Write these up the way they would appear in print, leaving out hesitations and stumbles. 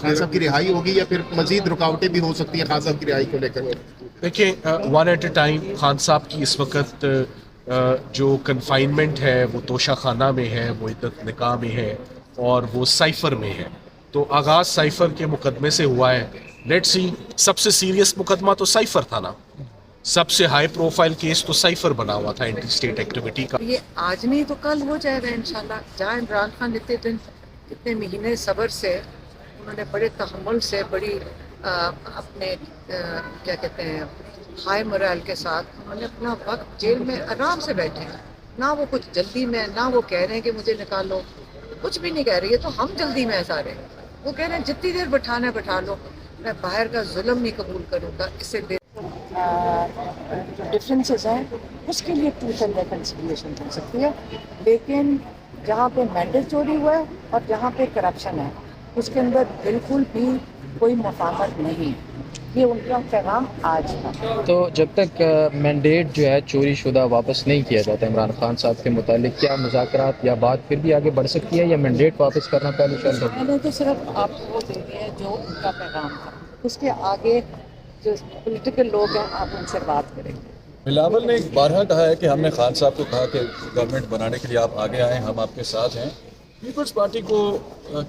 خان صاحب کی رہائی ہوگی یا پھر مزید رکاوٹیں بھی ہو سکتی ہیں خان صاحب کی رہائی کو لے کر؟ دیکھیں one at a time Khan صاحب کی اس وقت جو کنفائنمنٹ ہے وہ توشہ خانہ میں ہے، وہ عدت نکاح میں ہے اور وہ سائفر میں ہے. تو آغاز سائفر کے مقدمے سے ہوا ہے. لیٹ سی، سب سے سیریس مقدمہ تو سائفر تھا نا، سب سے ہائی پروفائل کیس تو سائفر بنا ہوا تھا اینٹی اسٹیٹ ایکٹیویٹی کا. یہ آج نہیں تو کل ہو جائے گا انشاءاللہ. جہاں عمران خان اتنے دن اتنے مہینے صبر سے، انہوں نے بڑے تحمل سے، بڑی اپنے کیا کہتے ہیں ہائی morale کے ساتھ انہوں نے اپنا وقت جیل میں آرام سے بیٹھے ہیں. نہ وہ کچھ جلدی میں، نہ وہ کہہ رہے ہیں کہ مجھے نکالو، کچھ بھی نہیں کہہ رہی ہے. تو ہم جلدی میں ہیں سارے. وہ کہہ رہے ہیں جتنی دیر بٹھانا ہے بٹھا لو، میں باہر کا ظلم نہیں قبول کروں گا. اس سے جو ڈفرینسز ہیں اس کے لیے ٹروتھ اینڈ ریکنسیلیشن ہو سکتی ہے، لیکن جہاں پہ مینڈیٹ چوری ہوا ہے اور جہاں پہ کرپشن ہے اس کے اندر بالکل بھی کوئی مفاہمت نہیں. یہ ان کا پیغام آج تھا. تو جب تک مینڈیٹ جو ہے چوری شدہ واپس نہیں کیا جاتا عمران خان صاحب کے متعلق، کیا مذاکرات یا بات پھر بھی آگے بڑھ سکتی ہے یا مینڈیٹ واپس کرنا پہلے شرط ہوگی؟ میں نے تو صرف آپ کو وہ دے دیا جو ان کا پیغام تھا. اس کے آگے جو پولیٹیکل لوگ ہیں آپ ان سے بات کریں گے. بلاول نے بارہا کہا ہے کہ ہم نے خان صاحب کو کہا کہ گورنمنٹ بنانے کے لیے آپ آگے آئیں، ہم آپ کے ساتھ ہیں. پیپلز پارٹی کو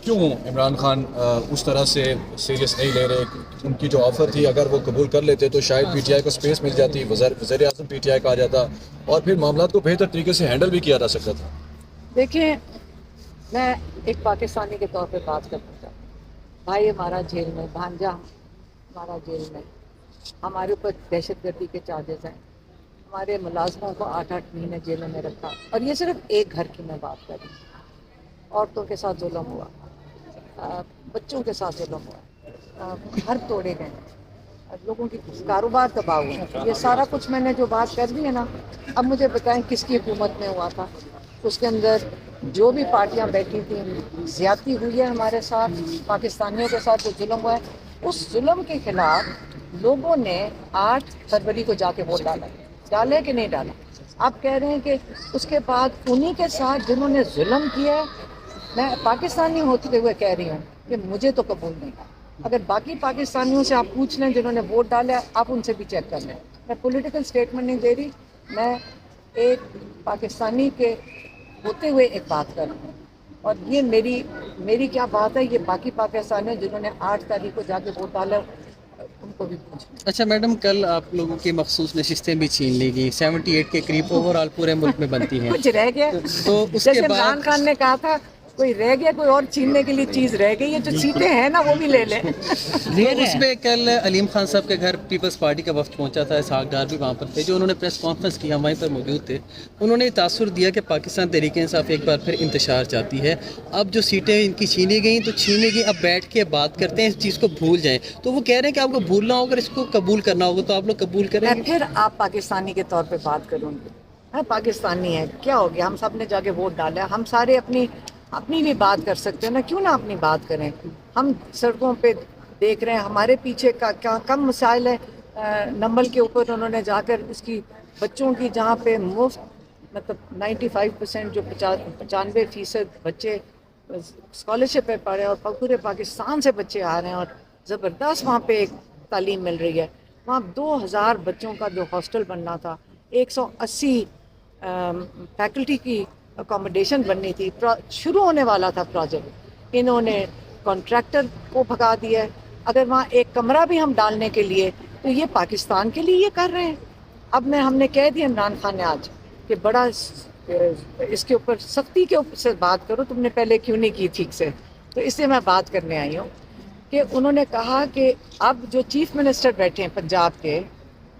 کیوں عمران خان اس طرح سے سیریس نہیں لے رہے؟ ان کی جو آفر تھی اگر وہ قبول کر لیتے تو شاید پی ٹی آئی کو اسپیس مل جاتی، وزیر اعظم پی ٹی آئی کا آ جاتا اور پھر معاملات کو بہتر طریقے سے ہینڈل بھی کیا جا سکتا تھا. دیکھیں، میں ایک پاکستانی کے طور پہ بات کرنا چاہتا ہوں. بھائی ہمارا جیل میں، بھانجا ہمارا جیل میں، ہمارے اوپر دہشت گردی کے چارجز ہیں، ہمارے ملازموں کو 8-8 مہینے جیلوں میں رکھا. اور یہ صرف ایک گھر کی میں بات کر رہی ہوں. عورتوں کے ساتھ ظلم ہوا، بچوں کے ساتھ ظلم ہوا، گھر توڑے گئے، لوگوں کی کاروبار تباہ ہوئے. یہ سارا کچھ میں نے جو بات کر دی ہے نا، اب مجھے بتائیں کس کی حکومت میں ہوا تھا؟ اس کے اندر جو بھی پارٹیاں بیٹھی تھیں، زیادتی ہوئی ہے ہمارے ساتھ، پاکستانیوں کے ساتھ جو ظلم ہوا ہے، اس ظلم کے خلاف لوگوں نے 8 فروری کو جا کے ووٹ ڈالے کہ نہیں ڈالا؟ آپ کہہ رہے ہیں کہ اس کے بعد انہی کے ساتھ جنہوں نے ظلم کیا ہے، میں پاکستانی ہوتے ہوئے کہہ رہی ہوں کہ مجھے تو قبول نہیں. اگر باقی پاکستانیوں سے آپ پوچھ لیں جنہوں نے ووٹ ڈالا، آپ ان سے بھی چیک کر لیں. میں پولیٹیکل اسٹیٹمنٹ نہیں دے رہی، میں ایک پاکستانی کے ہوتے ہوئے ایک بات کر رہی ہوں. اور یہ میری کیا بات ہے، یہ باقی پاکستانی جنہوں نے 8 تاریخ کو جا کے ووٹ ڈالا ان کو بھی پوچھیں. اچھا میڈم، کل آپ لوگوں کی مخصوص نشستیں بھی چھین لی گئی، 78 کے قریب اوور آل پورے ملک میں بنتی ہیں. کچھ رہ گیا، تو اس جیسے کے عمران بعد خان نے کہا تھا کوئی رہ گیا، کوئی اور چھیننے کے لیے چیز رہ گئی ہے، جو سیٹیں ہیں نا وہ بھی لے لیں. اس میں کل علیم خان صاحب کے گھر پیپلز پارٹی کا وفد پہنچا تھا، اسحاق ڈار بھی وہاں پر تھے، جو انہوں نے پریس کانفرنس کی، ہم وہیں پر موجود تھے. انہوں نے تاثر دیا کہ پاکستان تحریک انصاف ایک بار پھر انتشار چاہتی ہے. اب جو سیٹیں ان کی چھینی گئیں تو چھینی گئی، اب بیٹھ کے بات کرتے ہیں، اس چیز کو بھول جائیں. تو وہ کہہ رہے ہیں کہ آپ کو بھولنا ہوگا، اس کو قبول کرنا ہوگا، تو آپ لوگ قبول کریں گے؟ پھر آپ پاکستانی کے طور پہ بات کروں گی. ہاں پاکستانی ہے، کیا ہو گیا؟ ہم سب نے جا کے ووٹ ڈالا. ہم سارے اپنی بھی بات کر سکتے ہیں نا، کیوں نہ اپنی بات کریں؟ ہم سڑکوں پہ دیکھ رہے ہیں، ہمارے پیچھے کا کم مسائل ہے. نمبل کے اوپر انہوں نے جا کر اس کی بچوں کی، جہاں پہ مفت مطلب 95% جو 95% بچے اسکالرشپ پہ پڑھے اور پورے پاکستان سے بچے آ رہے ہیں اور زبردست وہاں پہ ایک تعلیم مل رہی ہے. وہاں 2000 بچوں کا جو ہاسٹل بننا تھا، 180 فیکلٹی کی اکوموڈیشن بننی تھی، شروع ہونے والا تھا پروجیکٹ. انہوں نے کانٹریکٹر کو بھگا دیا ہے. اگر وہاں ایک کمرہ بھی ہم ڈالنے کے لیے، تو یہ پاکستان کے لیے یہ کر رہے ہیں. اب ہم نے کہہ دیا عمران خان نے آج کہ بڑا اس کے اوپر سختی کے اوپر سے بات کرو، تم نے پہلے کیوں نہیں کی ٹھیک سے. تو اس سے میں بات کرنے آئی ہوں کہ انہوں نے کہا کہ اب جو چیف منسٹر بیٹھے ہیں پنجاب کے،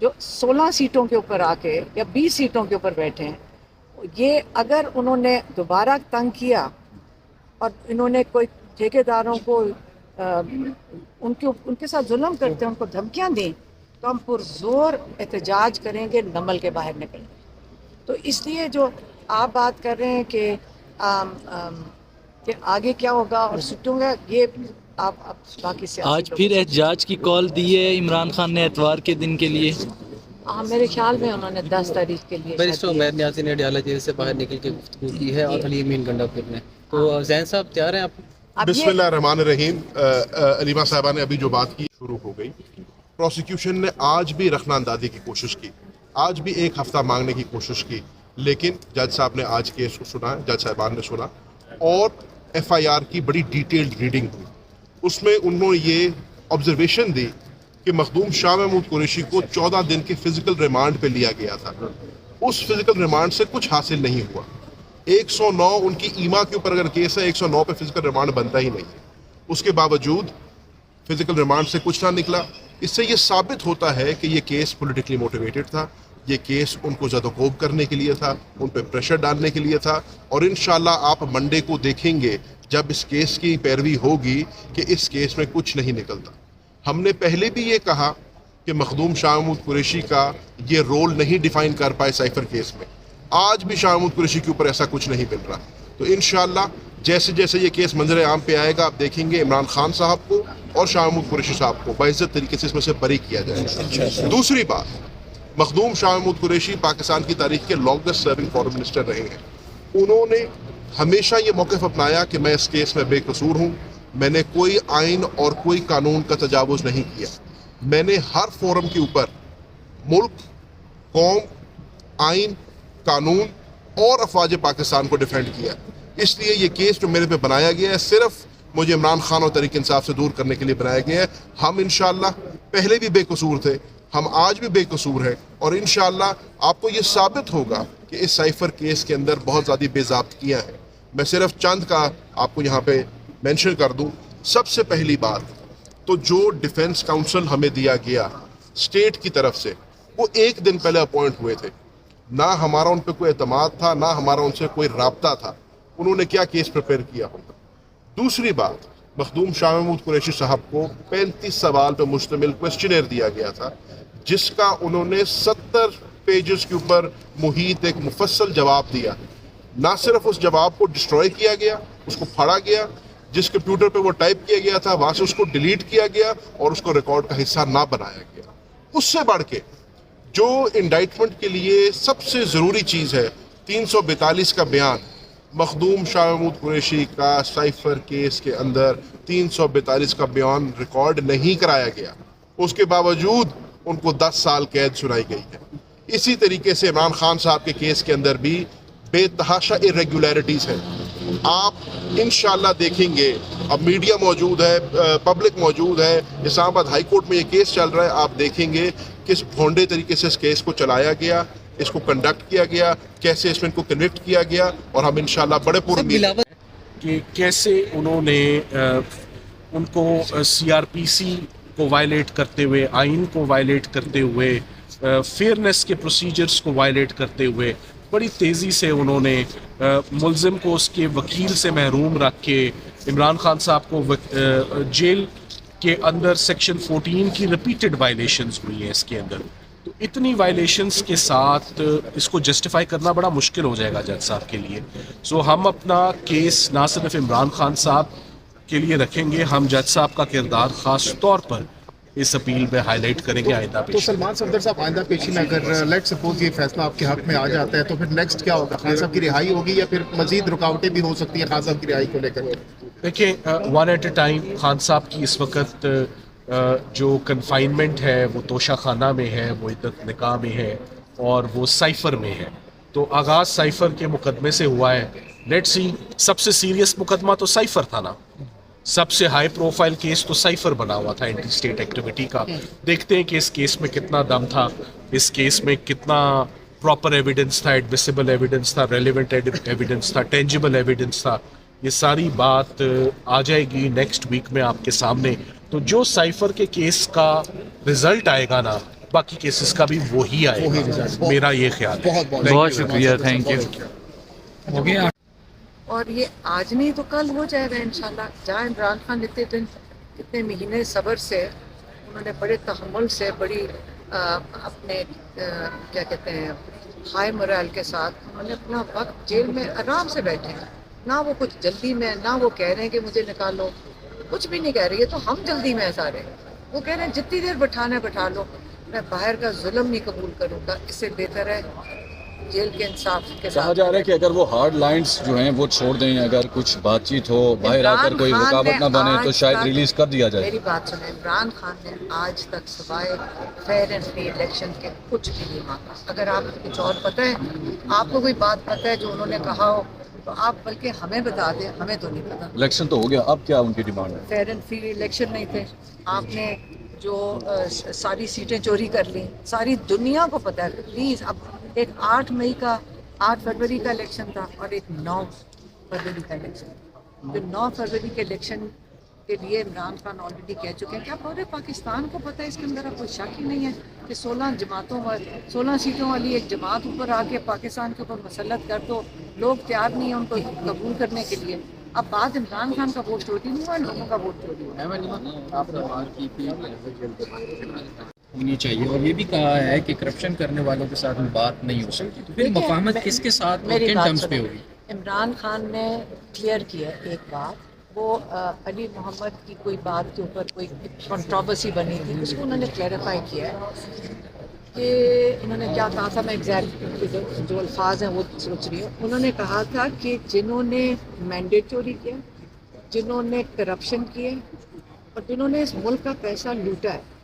جو 16 سیٹوں کے اوپر آ کے یا 20 سیٹوں کے اوپر بیٹھے ہیں، یہ اگر انہوں نے دوبارہ تنگ کیا اور انہوں نے کوئی ٹھیکیداروں کو ان کے ساتھ ظلم کرتے ہیں، ان کو دھمکیاں دیں، تو ہم پرزور احتجاج کریں گے، نمل کے باہر نکلیں گے. تو اس لیے جو آپ بات کر رہے ہیں کہ آگے کیا ہوگا اور سٹوں گا، یہ آپ باقی سے آج پھر احتجاج کی کال دی ہے عمران خان نے اتوار کے دن کے لیے. میرے خیال میں انہوں نے 10 تاریخ کے لیے بیرسٹر عمیر نیازی نے ڈیالہ جیل سے باہر نکل کے گفتگو کی ہے اور حلیم گنڈا پور نے. تو زین صاحب تیار ہیں آپ؟ अब ये बिस्मिल्लाहिर्रहमानिर्रहीम। अलीमा साहबा ने अभी जो बात की शुरू हो गई। प्रोसिक्यूशन ने आज भी रखना अंदाजी की कोशिश की, आज भी एक हफ्ता मांगने की कोशिश की, लेकिन जज साहब ने आज केस को सुना, जज साहबान ने सुना और FIR की बड़ी डिटेल्ड रीडिंग हुई। उसमें उन्होंने ये ऑब्जर्वेशन दी कि मखदूम शाह महमूद कुरैशी को 14 दिन के फिजिकल रिमांड पे लिया गया था। उस फिजिकल रिमांड से कुछ हासिल नहीं हुआ। 109 उनकी ईमा के ऊपर अगर केस है, 109 पे फिजिकल रिमांड बनता ही नहीं है। उसके बावजूद फिजिकल रिमांड से कुछ ना निकला। इससे ये साबित होता है कि ये केस पॉलिटिकली मोटिवेटेड था, ये केस उनको ज़दोकोब करने के लिए था, उन पर प्रेशर डालने के लिए था। और इंशाल्लाह आप मंडे को देखेंगे जब इस केस की पैरवी होगी कि इस केस में कुछ नहीं निकलता। हमने पहले भी ये कहा कि मखदूम शाह महमूद कुरैशी का ये रोल नहीं डिफाइन कर पाए साइफर केस में। आज भी शाह महमूद कुरैशी के ऊपर ऐसा कुछ नहीं मिल रहा। तो इंशाल्लाह जैसे जैसे ये केस मंजर आम पे आएगा, आप देखेंगे इमरान खान साहब को और शाह महमूद कुरैशी साहब को बाइज्जत तरीके से इसमें से बरी किया जाएगा। दूसरी बात, मखदूम शाह महमूद कुरैशी पाकिस्तान की तारीख के लॉन्गेस्ट सर्विंग फॉरेन मिनिस्टर रहे हैं। उन्होंने हमेशा ये मौक़िफ़ अपनाया कि मैं इस केस में बेकसूर हूँ, मैंने कोई आइन और कोई कानून का तजावुज़ नहीं किया। मैंने हर फोरम के ऊपर मुल्क, कौम, आइन, कानून और अफवाज पाकिस्तान को डिफेंड किया। इसलिए ये केस जो मेरे पे बनाया गया है सिर्फ मुझे इमरान खान और तहरीक इंसाफ से दूर करने के लिए बनाया गया है। हम इंशाल्लाह पहले भी बेकसूर थे, हम आज भी बेकसूर हैं और इंशाल्लाह आपको ये साबित होगा कि इस साइफर केस के अंदर बहुत ज़्यादा बेज़ाब्तियाँ हैं। मैं सिर्फ चंद का आपको यहाँ पे मेंशन कर दूँ। सबसे पहली बात तो जो डिफेंस काउंसिल हमें दिया गया स्टेट की तरफ से, वो एक दिन पहले अपॉइंट हुए थे। ना हमारा उन पर कोई एतमाद था, ना हमारा उनसे कोई राब्ता था। उन्होंने क्या केस प्रिपेयर किया होगा। दूसरी बात, मखदूम शाह महमूद कुरैशी साहब को 35 सवाल पर मुश्तमिल क्वेश्चनर दिया गया था, जिसका उन्होंने 70 पेजेस के ऊपर मुहित एक मुफस्सल जवाब दिया। ना सिर्फ उस जवाब को डिस्ट्रॉय किया गया, उसको फाड़ा गया, जिस कंप्यूटर पे वो टाइप किया गया था वहाँ से उसको डिलीट किया गया और उसको रिकॉर्ड का हिस्सा ना बनाया गया। उससे बढ़ के जो इंडाइटमेंट के लिए सबसे ज़रूरी चीज़ है, 342 का बयान, मखदूम शाह महमूद कुरैशी का साइफर केस के अंदर 342 का बयान रिकॉर्ड नहीं कराया गया। उसके बावजूद उनको 10 साल कैद सुनाई गई है। इसी तरीके से इमरान खान साहब के केस के अंदर भी बेतहाशा इरेगुलरिटीज़ हैं। आप इंशाल्लाह देखेंगे, अब मीडिया मौजूद है, पब्लिक मौजूद है, इस्लामाबाद हाई कोर्ट में ये केस चल रहा है। आप देखेंगे किस भोंडे तरीके से इस केस को चलाया गया, इसको कंडक्ट किया गया, कैसे इसमें इनको कन्विक्ट किया गया और हम इंशाल्लाह बड़े पूरे कि कैसे उन्होंने उनको CRPC को वायलेट करते हुए, आइन को वायलेट करते हुए, फेयरनेस के प्रोसीजर्स को वायलेट करते हुए बड़ी तेज़ी से उन्होंने मुलजिम को उसके वकील से महरूम रख के इमरान खान साहब को जेल के अंदर सेक्शन 14 की रिपीटेड वायलेशंस हुई हैं इसके अंदर। तो इतनी वायलेशंस के साथ इसको जस्टिफाई करना बड़ा मुश्किल हो जाएगा जज साहब के लिए। सो हम अपना केस ना सिर्फ इमरान खान साहब के लिए रखेंगे, हम जज साहब का किरदार ख़ास तौर पर इस अपील में हाईलाइट करेंगे आइंदा पेशी। तो सलमान सफदर साहब, आइंदा पेशी में अगर लेट सपोज ये फैसला आपके हक में आ जाता है तो फिर नेक्स्ट क्या होगा? खान साहब की रिहाई होगी या फिर मजीद रुकावटें भी हो सकती हैं खान साहब की रिहाई को लेकर? देखिए, one at a time Khan साहब की इस वक्त जो कन्फाइनमेंट है वो तोशा खाना में है, वो इद्दत निकाह में है और वो साइफर में है। तो आगाज़ साइफर के मुकदमे से हुआ है। लेट्स सी, सबसे सीरियस मुकदमा तो साइफर था ना, सबसे हाई प्रोफाइल केस तो साइफर बना हुआ था एंटी स्टेट एक्टिविटी का। देखते हैं कि इस केस में कितना दम था, इस केस में कितना प्रॉपर एविडेंस था, एडमिसिबल एविडेंस था, रेलिवेंट एविडेंस था, टेंजिबल एविडेंस था। ये सारी बात आ जाएगी नेक्स्ट वीक में आपके सामने। तो जो साइफर के केस का रिजल्ट आएगा ना, बाकी केसेस का भी वही आएगा, मेरा ये ख्याल है। बहुत शुक्रिया, थैंक यू। हो गया। और ये आज नहीं तो कल हो जाएगा इंशाल्लाह। जहाँ इमरान खान इतने दिन, इतने महीने सब्र से, उन्होंने बड़े तहम्मुल से, बड़ी अपने क्या कहते हैं हाई मोरल के साथ उन्होंने अपना वक्त जेल में आराम से बैठे हैं। ना वो कुछ जल्दी में, ना वो कह रहे हैं कि मुझे निकालो, कुछ भी नहीं कह रही है। तो हम जल्दी में सारे, वो कह रहे हैं जितनी देर बैठाना है बैठा लो, मैं बाहर का जुल्म नहीं कबूल करूँगा। इससे बेहतर है जेल के इंसाफ के कहा साथ जा रहा है कि अगर वो हार्ड लाइंस जो हैं वो छोड़ दें, अगर कुछ बातचीत हो, बाहर आकर कोई इमरान खान रुकावट ना ने बने तो आज शायद तक- रिलीज कर दिया जाए। मेरी बात सुने, इमरान खान ने आज तक सिवाय फेयर एंड फ्री इलेक्शन के कुछ भी नहीं मांगा। अगर आपको कुछ और पता है, आपको कोई बात पता है जो उन्होंने कहा हो, तो आप बल्कि हमें बता दें, हमें तो नहीं पता। इलेक्शन तो हो गया, अब क्या उनकी डिमांड है? फेयर एंड फ्री इलेक्शन नहीं थे, आपने जो सारी सीटें चोरी कर ली, सारी दुनिया को पता है। प्लीज़, अब एक 8 फरवरी का इलेक्शन था और एक 9 फरवरी का इलेक्शन। जो 9 फरवरी के इलेक्शन के लिए इमरान खान ऑलरेडी कह चुके हैं कि आप पूरे पाकिस्तान को पता है, इसके अंदर अब कोई शक ही नहीं है कि 16 सीटों वाली एक जमात ऊपर आके पाकिस्तान के ऊपर मसलत कर, तो लोग तैयार नहीं हैं उनको कबूल करने के लिए। अब बात इमरान खान का वोट चोरी नहीं हुआ, लोगों का वोट चोरी हुआ। आपने बात की थी होनी चाहिए और ये भी कहा है कि करप्शन करने वालों के साथ में बात नहीं हो सकती, तो फिर देखिए, मफाहमत मैं- किसके साथ और मेरी किन बात टर्म्स पे सुनो। होगी? इमरान खान ने क्लियर किया एक बात, वो अली मोहम्मद की कोई बात के ऊपर कोई कंट्रोवर्सी बनी थी, उसको उन्होंने क्लैरिफाई किया है कि उन्होंने क्या कहा था, मैं एग्जैक्ट जो अल्फाज हैं वो सोच रही हूँ। उन्होंने कहा था कि जिन्होंने मैंडेट चोरी किया, जिन्होंने करप्शन किए और जिन्होंने इस मुल्क का पैसा लूटा है,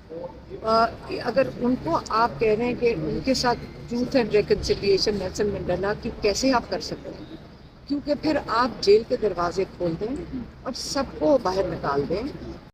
अगर उनको आप कह रहे हैं कि उनके साथ truth and reconciliation Nelson Mandela की कैसे आप कर सकते हैं? क्योंकि फिर आप जेल के दरवाजे खोल दें और सबको बाहर निकाल दें